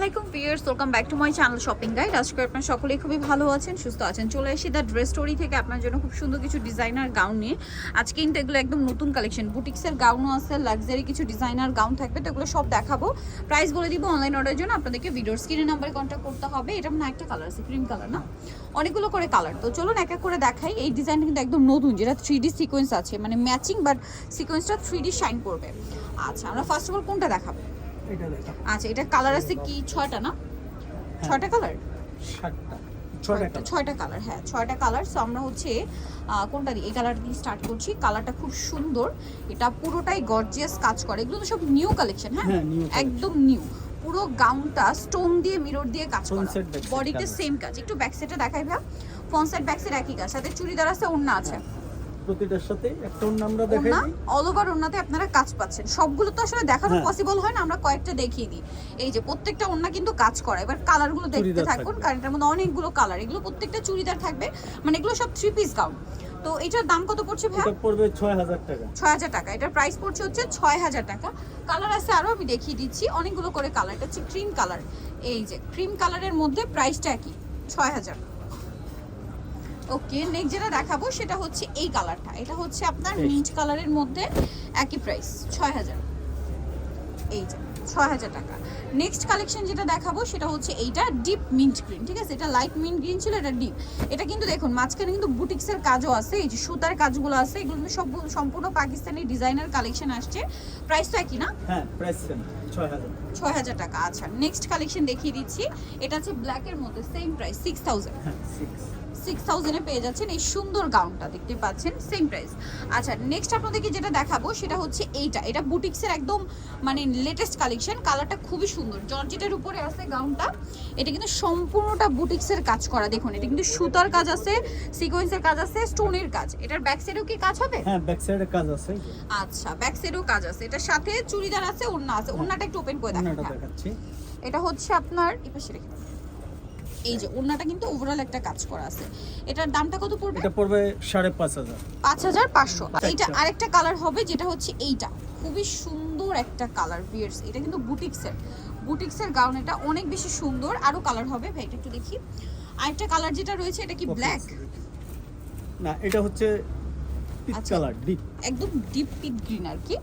আলাইকুম viewers, welcome back to my channel shopping guide. আজকে আপনারা সকলেই খুবই ভালো আছেন, সুস্থ আছেন। চলে এসেছি দ্য ড্রেস স্টোরি থেকে আপনার জন্য খুব সুন্দর কিছু ডিজাইনার গাউন নিয়ে। আজকে কিন্তু এগুলো একদম নতুন কালেকশন, বুটিক্সের গাউনও আছে, লাক্সারি কিছু ডিজাইনার গাউন থাকবে, তো এগুলো সব দেখাবো। প্রাইস বলে দিব। অনলাইন অর্ডারের জন্য আপনাদেরকে ভিডিওর স্ক্রিনের নাম্বারে কন্ট্যাক্ট করতে হবে। এটা মানে একটা কালার আছে, ক্রিম কালার না, অনেকগুলো করে কালার। তো চলুন এক এক করে দেখাই। এই ডিজাইনটা কিন্তু একদম নতুন, যেটা 3D সিকোয়েন্স আছে, মানে ম্যাচিং, বাট সিকোয়েন্সটা 3D শাইন করবে। আচ্ছা, আমরা ফার্স্ট অফ অল কোনটা দেখাবো? আচ্ছা, এটা কালার আছে কি 6টা না? 6টা কালার, 6টা কালার, হ্যাঁ 6টা কালার। সো আমরা হচ্ছে কোনটা দিয়ে, এই কালার দিয়ে স্টার্ট করছি। কালারটা খুব সুন্দর, এটা পুরোটাই গর্জিয়াস কাজ করে। এগুলো তো সব নিউ কালেকশন, হ্যাঁ একদম নিউ। পুরো গাউনটা স্টোন দিয়ে মিরর দিয়ে কাজ করা, বডিতে সেম কাজ। একটু ব্যাক সাইডে দেখাই ভাই। ফ্রন্ট সাইড ব্যাক সাইড একই কাজ, সাথে চুড়িদার আছে, ওড়না আছে। প্রতিটার সাথে একটা ওড়না আমরা দেখাই দিই। অল ওভার ওড়নাতে আপনারা কাজ পাচ্ছেন। সবগুলো তো আসলে দেখানো পসিবল হয় না, আমরা কয়েকটা দেখিয়ে দিই। এই যে প্রত্যেকটা ওড়না কিন্তু কাজ করা। এবার কালারগুলো দেখতে থাকুন, কারণ এটার মধ্যে অনেকগুলো কালার। এগুলো প্রত্যেকটা চুড়িদার থাকবে, মানে এগুলো সব 3 পিস গাউন। তো এটার দাম কত পড়ছে ভাই? এটা পড়বে 6000 টাকা। 6000 টাকা। এটার প্রাইস পড়ছে হচ্ছে 6000 টাকা। কালার আছে আরো, আমি দেখিয়ে দিচ্ছি অনেকগুলো করে কালার। এটা হচ্ছে ক্রিম কালার। এই যে ক্রিম কালারের মধ্যে প্রাইসটা কি 6000। ওকে, নেক্সট যেটা দেখাবো সেটা হচ্ছে এই কালারটা। এটা হচ্ছে আপনার মিন্ট কালারের মধ্যে, একই প্রাইস 6000। এই যে 6000 টাকা। নেক্সট কালেকশন যেটা দেখাবো সেটা হচ্ছে এইটা ডিপ মিন্ট গ্রিন, ঠিক আছে? এটা লাইট মিন্ট গ্রিন ছিল, এটা ডিপ। এটা কিন্তু দেখুন মাঝখানে কিন্তু বুটিক্সের কাজও আছে, এই যে সুতার কাজগুলো আছে। এগুলো কিন্তু সব সম্পূর্ণ পাকিস্তানি ডিজাইনার কালেকশন আসছে। প্রাইস তো একই না? হ্যাঁ, প্রাইস সেম 6000। 6000 টাকা। আচ্ছা, নেক্সট কালেকশন দেখিয়ে দিচ্ছি। এটা হচ্ছে ব্ল্যাক এর মধ্যে, সেম প্রাইস 6000। হ্যাঁ 6000 এ পেয়ে যাচ্ছেন এই সুন্দর গাউনটা, দেখতে পাচ্ছেন সেম প্রাইস। আচ্ছা, নেক্সট আপনাদেরকে যেটা দেখাবো সেটা হচ্ছে এইটা। এটা বুটিক্সের একদম মানে লেটেস্ট কালেকশন। কালারটা খুবই সুন্দর, জর্জেটের উপরে আছে গাউনটা। এটা কিন্তু সম্পূর্ণটা বুটিক্সের কাজ করা। দেখুন এটা কিন্তু সুতার কাজ আছে, সিকোয়েন্সের কাজ আছে, স্টোনের কাজ। এটার ব্যাক সাইডেও কি কাজ হবে? হ্যাঁ, ব্যাক সাইডে কাজ আছে। আচ্ছা, ব্যাক সাইডেও কাজ আছে। এটার সাথে চুড়িদার আছে, ওড়না আছে। ওড়নাটা একটু ওপেন করে দেখাচ্ছি। এটা হচ্ছে আপনার এপাশে রেখে, এই যে ওড়নাটা কিন্তু ওভারঅল একটা কাজ করা আছে। এটার দামটা কত পড়বে? এটা পড়বে 5500। 5500। এইটা আরেকটা কালার হবে, যেটা হচ্ছে এইটা। খুবই সুন্দর একটা কালার ভিউয়ার্স। এটা কিন্তু বুটিক্সের গাউন। এটা অনেক বেশি সুন্দর। আরো কালার হবে ভাই, এটা একটু দেখি। আরেকটা কালার যেটা রয়েছে, এটা কি ব্ল্যাক না, এটা হচ্ছে পিচ কালার, ডিপ, একদম ডিপ পিচ গ্রিন আর কি।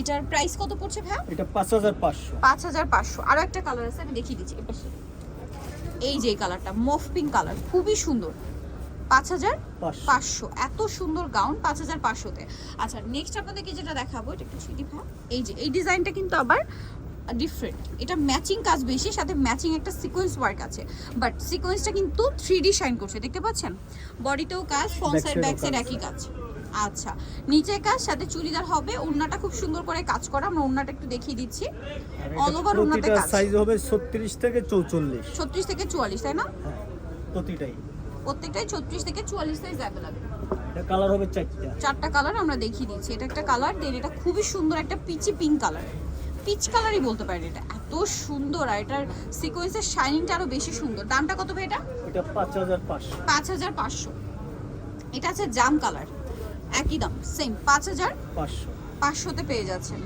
এটার প্রাইস কত পড়ছে ভাই? এটা 5500। 5500। আরো একটা কালার আছে, আমি দেখিয়ে দিচ্ছি এপাশে। এই যে কালারটা মফ পিঙ্ক কালার, খুবই সুন্দর। 5500। এত সুন্দর গাউন 5500-তে। আচ্ছা, নেক্সট আপনাদেরকে যেটা দেখাবো, এটা একটু ছিটি ভাই। এই যে এই ডিজাইনটা কিন্তু আবার ডিফারেন্ট। এটা ম্যাচিং কাজ বেশি, সাথে ম্যাচিং একটা সিকোয়েন্স ওয়ার্ক আছে, বাট সিকোয়েন্সটা কিন্তু 3D শাইন করছে, দেখতে পাচ্ছেন? বডিতেও কাজ, ফ্রন্ট সাইড ব্যাক সাইড একই কাজ। আচ্ছা, নিচে কাজ, সাথে চুড়িদার হবে। ওড়নাটা খুব সুন্দর করে কাজ করা। আমরা ওড়নাটা একটু দেখিয়ে দিচ্ছি। অল ওভার ওড়নাতে কাজ। সাইজ হবে 36 থেকে 44। 36 থেকে 44, তাই না? হ্যাঁ, প্রত্যেকটাই 36 থেকে 44 সাইজ अवेलेबल। এটা কালার হবে 4টা কালার আমরা দেখিয়ে দিচ্ছি। এটা একটা কালার, দেন এটা খুবই সুন্দর একটা পিচি পিঙ্ক কালার, পিচ কালারই বলতে পারেন। এটা এত সুন্দর, আর এটার সিকোয়েন্সের শাইনিংটা আরো বেশি সুন্দর। দামটা কত ভাই এটা? এটা 5500। 5500। এটা আছে জাম কালার, একই দাম সেম 5500-তে পেয়ে যাচ্ছেন।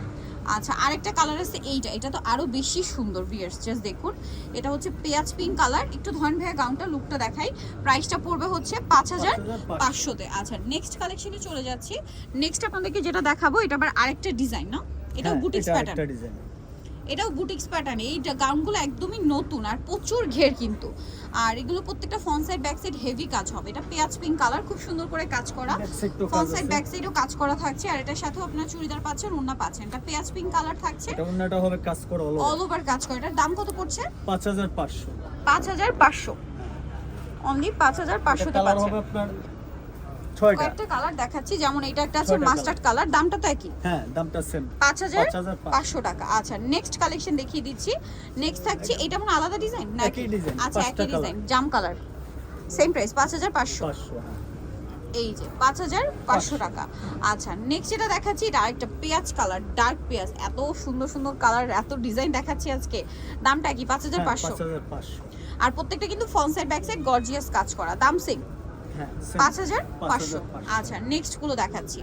আচ্ছা, আরেকটা কালার আছে এইটা। এটা তো আরো বেশি সুন্দর ভিউয়ার্স, জাস্ট দেখুন। এটা হচ্ছে পেঁয়াজ পিঙ্ক কালার। একটু ধরেন ভাইয়া গাউনটা লুকটা দেখাই। প্রাইসটা পড়বে হচ্ছে 5500-তে। আচ্ছা, নেক্সট কালেকশনে চলে যাচ্ছি। নেক্সট আপনাদেরকে যেটা দেখাবো, এটা আবার আরেকটা ডিজাইন না? এটাও বুটিক্স প্যাটার্ন। এটাও বুটিক্স প্যাটার্ন। এই গাউনগুলো একদমই নতুন আর প্রচুর ঘের কিন্তু। আর এগুলো প্রত্যেকটা front side back side heavy কাজ হবে। এটা পেঁয়াজ পিঙ্ক কালার, খুব সুন্দর করে কাজ করা। ফ্রন্ট সাইড ব্যাক সাইডও কাজ করা থাকছে, আর এটার সাথেও আপনারা চুড়িদার পাচ্ছেন, ওড়না পাচ্ছেন। এটা পেঁয়াজ পিঙ্ক কালার থাকছে, এটা ওড়নাটা হবে কাজ করা অল ওভার কাজ করা। এটার দাম কত পড়ছে? 5500। 5500 অনলি 5500-তে কালার হবে আপনার 6টা। কয়েকটা কালার দেখাচ্ছি, যেমন এটা একটা আছে মাস্টার্ড কালার। দামটা তো একই? হ্যাঁ, দামটা সেম 5500 টাকা। আচ্ছা, নেক্সট কালেকশন দেখিয়ে দিচ্ছি। নেক্সট থাকছে এটা মানে আলাদা ডিজাইন না? একই ডিজাইন। আচ্ছা, একই ডিজাইন, জাম কালার, সেম প্রাইস 5500। এই যে 5500 টাকা। আচ্ছা, নেক্সট যেটা দেখাচ্ছি, এটা আরেকটা পেঁয়াজ কালার, ডার্ক পেঁয়াজ। এত সুন্দর সুন্দর কালার, এত ডিজাইন দেখাচ্ছি আজকে। দামটা কি? 5500। আর প্রত্যেকটা কিন্তু front side back side gorgeous কাজ করা। দাম সেম 5500। আচ্ছা, নেক্সট গুলো দেখাচ্ছি।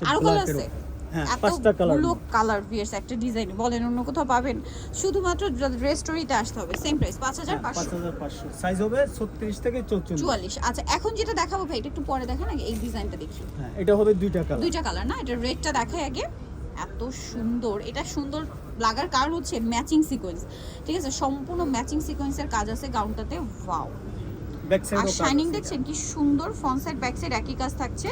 আরো কালার আছে, হ্যাঁ, 5টা কালার। এতগুলো কালার ভিয়ার্স একটা ডিজাইন বলেন অন্য কোথাও পাবেন? শুধুমাত্র ড্রেস স্টোরিতে আসতে হবে। Same price 5500। 5500 সাইজ হবে 36 থেকে 44। 44। আচ্ছা এখন যেটা দেখাবো ভাই এটা একটু পরে দেখান, আগে এই ডিজাইনটা দেখি। হ্যাঁ, এটা হবে দুইটা কালার। দুইটা কালার না, এটা রেডটা দেখাই আগে। এত সুন্দর, এটা সুন্দর লাগার কারণ হচ্ছে ম্যাচিং সিকোয়েন্স, ঠিক আছে? সম্পূর্ণ ম্যাচিং সিকোয়েন্সের কাজ আছে গাউনটাতে। ওয়াও, ব্যাক আর সাইডও শাইনিং দেখছেন কি সুন্দর, ফ্রন্ট সাইড ব্যাক সাইড একই কাজ থাকছে।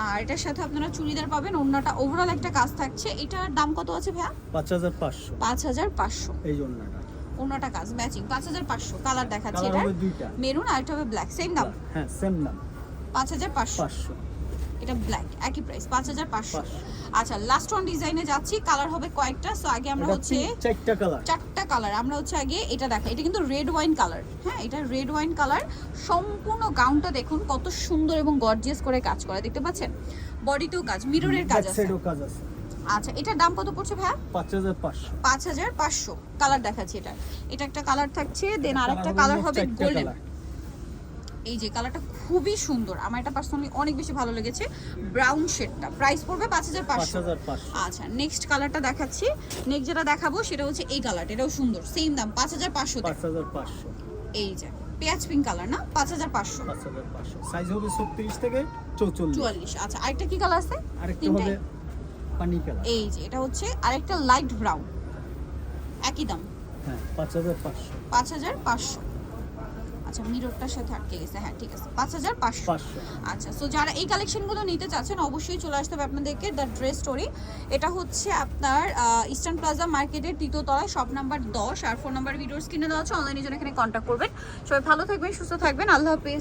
আর এটার সাথে আপনারা চুড়িদার পাবেন, ওড়নাটা ওভারঅল একটা কাজ থাকছে। এটার দাম কত আছে ভাইয়া? 5500। 5500। এই জন্যটা ওড়নাটা কাজ ম্যাচিং 5500। কালার দেখাচ্ছি, কালার এটা হবে দুইটা। মেরুন আর এটা হবে ব্ল্যাক। সেম দাম? হ্যাঁ, সেম দাম 5500। 500। এটা ব্ল্যাক, একই প্রাইস 5500। আচ্ছা লাস্ট ওয়ান ডিজাইনে যাচ্ছি, কালার হবে কয়েকটা। সো আগে আমরা হচ্ছে চারটা কালার, চারটা কালার আমরা হচ্ছে আগে এটা দেখাই। এটা কিন্তু রেড ওয়াইন কালার, হ্যাঁ এটা রেড ওয়াইন কালার। সম্পূর্ণ গাউনটা দেখুন কত সুন্দর এবং গর্জিয়াস করে কাজ করা, দেখতে পাচ্ছেন? বডিতেও কাজ, মিররের কাজ ব্যাক আছে। সাইডও কাজ আছে। আচ্ছা এটার দাম কত পড়ছে ভাইয়া? 5500। 5500। কালার দেখাচ্ছি, এটা একটা কালার থাকছে, দেন আরেকটা কালার হবে গোল্ডেন। এই যে কালারটা খুবই সুন্দর, আমার এটা পার্সোনালি অনেক বেশি ভালো লেগেছে, ব্রাউন শেডটা। প্রাইস পড়বে 5500। আচ্ছা নেক্সট কালারটা দেখাচ্ছি। নেক্সট যেটা দেখাবো সেটা হচ্ছে এই কালারটা, এটাও সুন্দর, সেম দাম 5500 তে। 5500। এই যে পেঁয়াজ পিঙ্ক কালার না, 5500। 5500 সাইজ হবে 36 থেকে 44। 44। আচ্ছা আরেকটা কি কালার আছে? আরেকটা হবে পানি কালার। এই যে এটা হচ্ছে আরেকটা লাইট ব্রাউন, একই দাম হ্যাঁ, 5500। 5500। আচ্ছা মিররটার সাথে আটকে গেছে, হ্যাঁ ঠিক আছে 5500। আচ্ছা সো যারা এই কালেকশনগুলো নিতে চাচ্ছেন অবশ্যই চলে আসতে হবে আপনাদেরকে দ্য ড্রেস স্টোরি। এটা হচ্ছে আপনার ইস্টার্ন প্লাজা মার্কেটের 3য় তলায়, শপ নাম্বার 10। আর ফোন নাম্বার ভিডিওর স্ক্রিনে দেওয়া আছে, অনলাইনে জন্য এখানে কন্ট্যাক্ট করবেন। সবাই ভালো থাকবেন, সুস্থ থাকবেন, আল্লাহ হাফেজ।